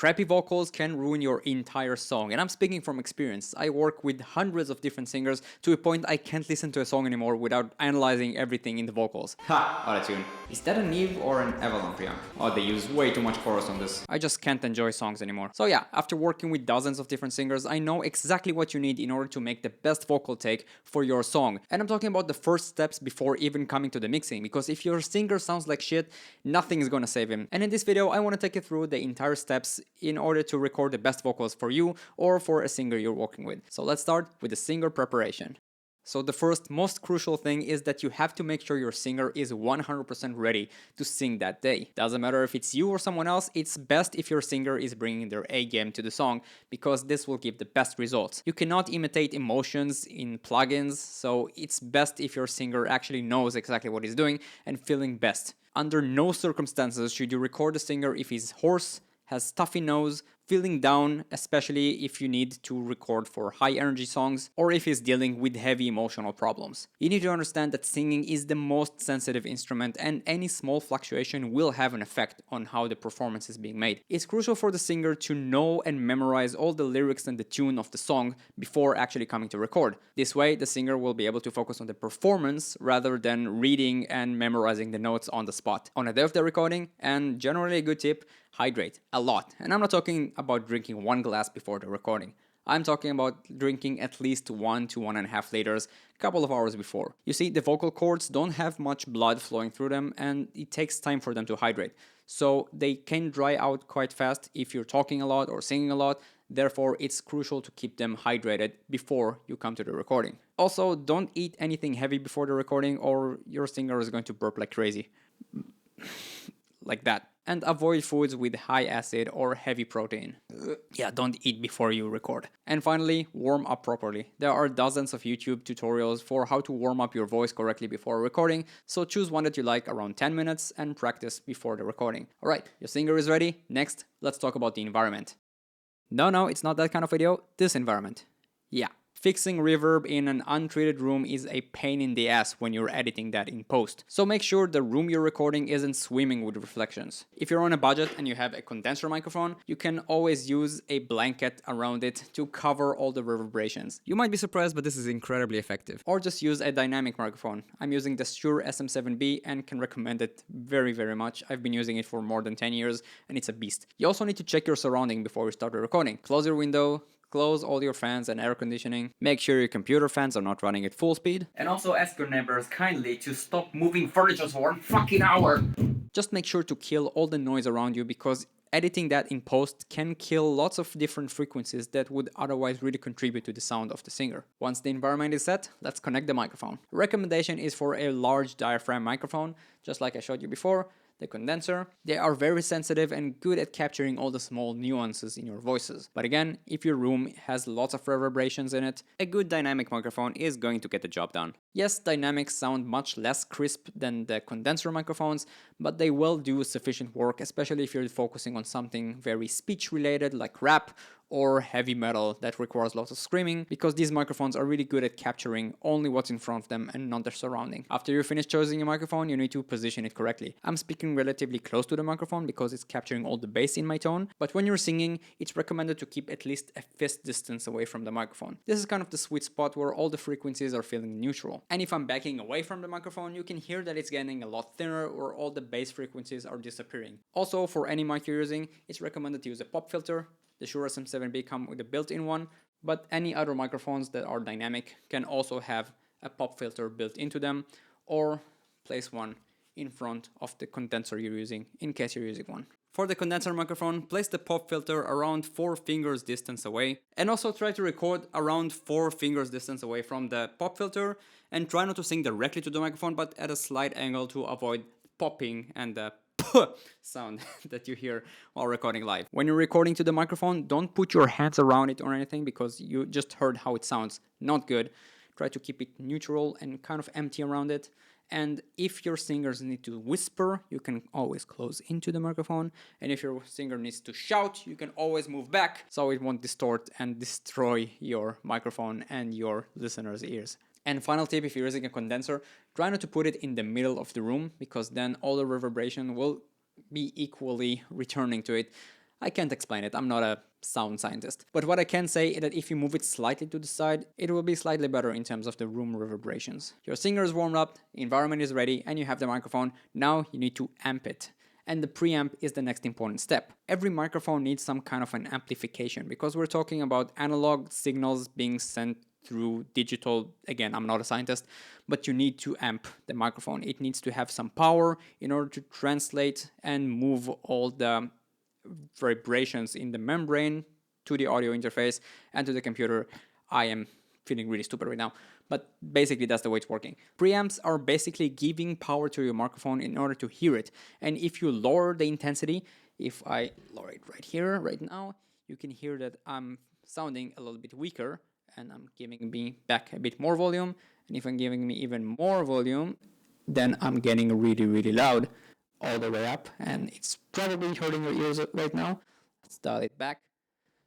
Crappy vocals can ruin your entire song, and I'm speaking from experience. I work with hundreds of different singers to a point I can't listen to a song anymore without analyzing everything in the vocals. Ha! Autotune. Is that a Neve or an Avalon preamp? Oh, they use way too much chorus on this. I just can't enjoy songs anymore. So yeah, after working with dozens of different singers, I know exactly what you need in order to make the best vocal take for your song. And I'm talking about the first steps before even coming to the mixing, because if your singer sounds like shit, nothing is gonna save him. And in this video, I want to take you through the entire steps in order to record the best vocals for you or for a singer you're working with. So let's start with the singer preparation. So the first most crucial thing is that you have to make sure your singer is 100% ready to sing that day. Doesn't matter if it's you or someone else, it's best if your singer is bringing their A game to the song, because this will give the best results. You cannot imitate emotions in plugins, so it's best if your singer actually knows exactly what he's doing and feeling best. Under no circumstances should you record the singer if he's hoarse, has stuffy nose, feeling down, especially if you need to record for high energy songs or if he's dealing with heavy emotional problems. You need to understand that singing is the most sensitive instrument, and any small fluctuation will have an effect on how the performance is being made. It's crucial for the singer to know and memorize all the lyrics and the tune of the song before actually coming to record. This way, the singer will be able to focus on the performance rather than reading and memorizing the notes on the spot. On the day of the recording, and generally a good tip, hydrate a lot. And I'm not talking about drinking 1 glass before the recording. I'm talking about drinking at least 1 to 1.5 liters a couple of hours before. You see, the vocal cords don't have much blood flowing through them, and it takes time for them to hydrate. So they can dry out quite fast if you're talking a lot or singing a lot. Therefore, it's crucial to keep them hydrated before you come to the recording. Also, don't eat anything heavy before the recording or your singer is going to burp like crazy. Like that. And avoid foods with high acid or heavy protein. Yeah, don't eat before you record. And finally, warm up properly. There are dozens of YouTube tutorials for how to warm up your voice correctly before recording, so choose one that you like around 10 minutes and practice before the recording. Alright, your singer is ready. Next, let's talk about the environment. No, it's not that kind of video. This environment. Yeah. Fixing reverb in an untreated room is a pain in the ass when you're editing that in post. So make sure the room you're recording isn't swimming with reflections. If you're on a budget and you have a condenser microphone, you can always use a blanket around it to cover all the reverberations. You might be surprised, but this is incredibly effective. Or just use a dynamic microphone. I'm using the Shure SM7B and can recommend it very, very much. I've been using it for more than 10 years and it's a beast. You also need to check your surrounding before you start the recording. Close your window. Close all your fans and air conditioning. Make sure your computer fans are not running at full speed. And also ask your neighbors kindly to stop moving furniture for 1 fucking hour. Just make sure to kill all the noise around you, because editing that in post can kill lots of different frequencies that would otherwise really contribute to the sound of the singer. Once the environment is set, let's connect the microphone. Recommendation is for a large diaphragm microphone, just like I showed you before. The condenser. They are very sensitive and good at capturing all the small nuances in your voices. But again, if your room has lots of reverberations in it, a good dynamic microphone is going to get the job done. Yes, dynamics sound much less crisp than the condenser microphones, but they will do sufficient work, especially if you're focusing on something very speech related like rap or heavy metal that requires lots of screaming, because these microphones are really good at capturing only what's in front of them and not their surrounding. After you finish choosing your microphone, you need to position it correctly. I'm speaking relatively close to the microphone because it's capturing all the bass in my tone, but when you're singing, it's recommended to keep at least a fist distance away from the microphone. This is kind of the sweet spot where all the frequencies are feeling neutral. And if I'm backing away from the microphone, you can hear that it's getting a lot thinner, or all the bass frequencies are disappearing. Also, for any mic you're using, it's recommended to use a pop filter. The Shure SM7B come with a built-in one, but any other microphones that are dynamic can also have a pop filter built into them, or place one in front of the condenser you're using in case you're using one. For the condenser microphone, place the pop filter around 4 fingers distance away, and also try to record around 4 fingers distance away from the pop filter, and try not to sing directly to the microphone but at a slight angle to avoid popping and the sound that you hear while recording live. When you're recording to the microphone, don't put your hands around it or anything, because you just heard how it sounds. Not good. Try to keep it neutral and kind of empty around it. And if your singers need to whisper, you can always close into the microphone. And if your singer needs to shout, you can always move back so it won't distort and destroy your microphone and your listeners' ears. And final tip, if you're using a condenser, try not to put it in the middle of the room, because then all the reverberation will be equally returning to it. I can't explain it, I'm not a sound scientist. But what I can say is that if you move it slightly to the side, it will be slightly better in terms of the room reverberations. Your singer is warmed up, the environment is ready, and you have the microphone. Now you need to amp it. And the preamp is the next important step. Every microphone needs some kind of an amplification because we're talking about analog signals being sent through digital. Again, I'm not a scientist, but you need to amp the microphone. It needs to have some power in order to translate and move all the vibrations in the membrane to the audio interface and to the computer. I am feeling really stupid right now, but basically that's the way it's working. Preamps are basically giving power to your microphone in order to hear it. And if you lower the intensity, if I lower it right here, right now, you can hear that I'm sounding a little bit weaker, and I'm giving me back a bit more volume. And if I'm giving me even more volume, then I'm getting really, really loud all the way up, and it's probably hurting your ears right now. Let's dial it back.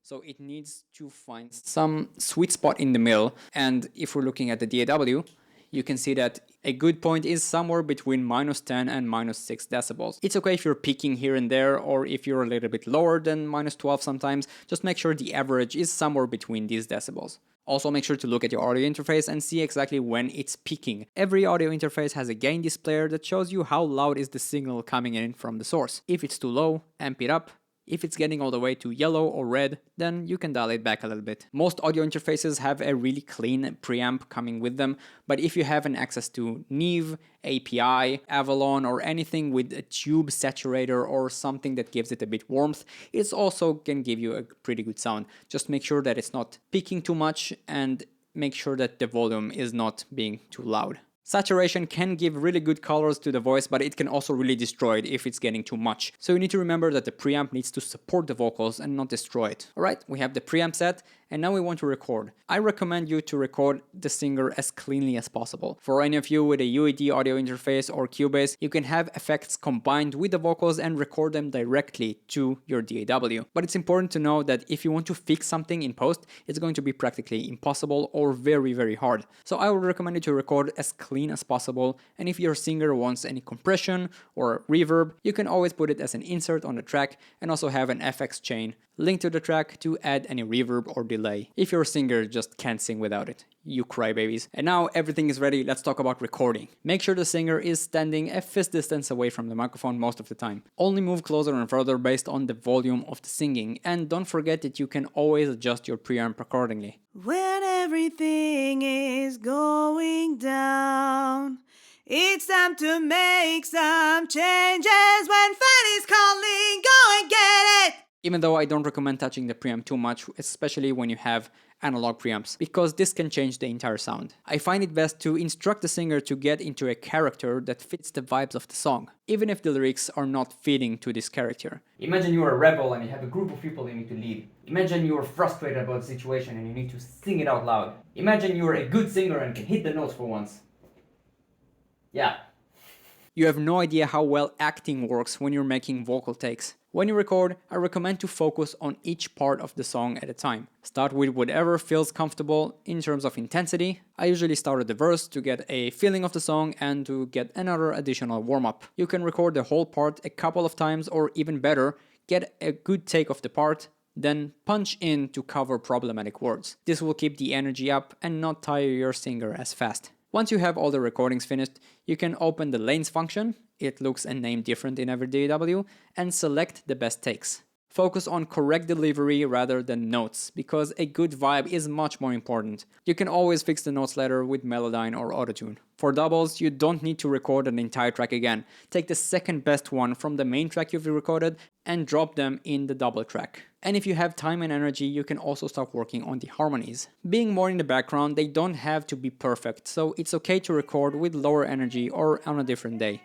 So it needs to find some sweet spot in the middle. And if we're looking at the DAW, you can see that a good point is somewhere between -10 and -6 decibels. It's okay if you're peaking here and there, or if you're a little bit lower than -12 sometimes. Just make sure the average is somewhere between these decibels. Also make sure to look at your audio interface and see exactly when it's peaking. Every audio interface has a gain displayer that shows you how loud is the signal coming in from the source. If it's too low, amp it up. If it's getting all the way to yellow or red, then you can dial it back a little bit. Most audio interfaces have a really clean preamp coming with them, but if you have an access to Neve, API, Avalon, or anything with a tube saturator or something that gives it a bit warmth, it also can give you a pretty good sound. Just make sure that it's not peaking too much and make sure that the volume is not being too loud. Saturation can give really good colors to the voice, but it can also really destroy it if it's getting too much. So you need to remember that the preamp needs to support the vocals and not destroy it. Alright, we have the preamp set, and now we want to record. I recommend you to record the singer as cleanly as possible. For any of you with a UAD audio interface or Cubase, you can have effects combined with the vocals and record them directly to your DAW. But it's important to know that if you want to fix something in post, it's going to be practically impossible or very, very hard. So I would recommend you to record as clean as possible, and if your singer wants any compression or reverb, you can always put it as an insert on the track and also have an FX chain linked to the track to add any reverb or delay if your singer just can't sing without it. You crybabies. And now everything is ready, let's talk about recording. Make sure the singer is standing a fist distance away from the microphone most of the time. Only move closer and further based on the volume of the singing, and don't forget that you can always adjust your preamp accordingly. When everything is going down, it's time to make some changes. When fun is calling, go and get it! Even though I don't recommend touching the preamp too much, especially when you have analog preamps, because this can change the entire sound. I find it best to instruct the singer to get into a character that fits the vibes of the song, even if the lyrics are not fitting to this character. Imagine you're a rebel and you have a group of people you need to lead. Imagine you're frustrated about the situation and you need to sing it out loud. Imagine you're a good singer and can hit the notes for once. Yeah. You have no idea how well acting works when you're making vocal takes. When you record, I recommend to focus on each part of the song at a time. Start with whatever feels comfortable in terms of intensity. I usually start at the verse to get a feeling of the song and to get another additional warm-up. You can record the whole part a couple of times, or even better, get a good take of the part, then punch in to cover problematic words. This will keep the energy up and not tire your singer as fast. Once you have all the recordings finished, you can open the lanes function. It looks and named different in every DAW, and select the best takes. Focus on correct delivery rather than notes, because a good vibe is much more important. You can always fix the notes later with Melodyne or Autotune. For doubles, you don't need to record an entire track again. Take the second best one from the main track you've recorded and drop them in the double track. And if you have time and energy, you can also start working on the harmonies. Being more in the background, they don't have to be perfect, so it's okay to record with lower energy or on a different day.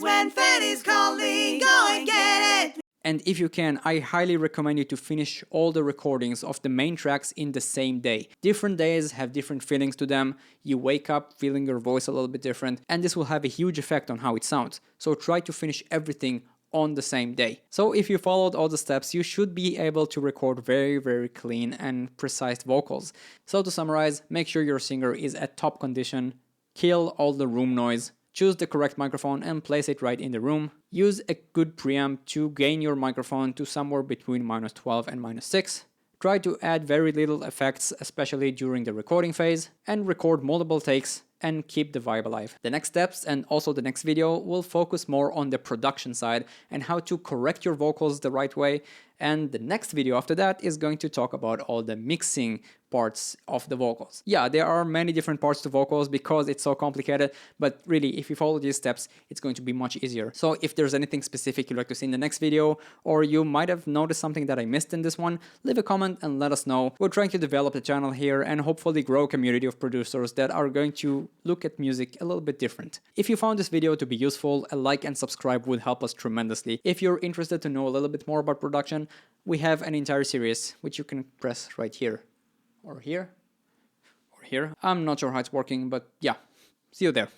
When fate is calling, go and get it! And if you can, I highly recommend you to finish all the recordings of the main tracks in the same day. Different days have different feelings to them, you wake up feeling your voice a little bit different, and this will have a huge effect on how it sounds. So try to finish everything on the same day. So if you followed all the steps, you should be able to record very, very clean and precise vocals. So to summarize, make sure your singer is at top condition, kill all the room noise, Choose the correct microphone and place it right in the room. Use a good preamp to gain your microphone to somewhere between -12 and -6. Try to add very little effects, especially during the recording phase, and record multiple takes and keep the vibe alive. The next steps and also the next video will focus more on the production side and how to correct your vocals the right way. And the next video after that is going to talk about all the mixing parts of the vocals. Yeah, there are many different parts to vocals because it's so complicated, but really if you follow these steps, it's going to be much easier. So if there's anything specific you'd like to see in the next video, or you might have noticed something that I missed in this one, leave a comment and let us know. We're trying to develop the channel here and hopefully grow a community of producers that are going to look at music a little bit different. If you found this video to be useful, a like and subscribe would help us tremendously. If you're interested to know a little bit more about production, we have an entire series which you can press right here, or here, or here. I'm not sure how it's working, but yeah, see you there.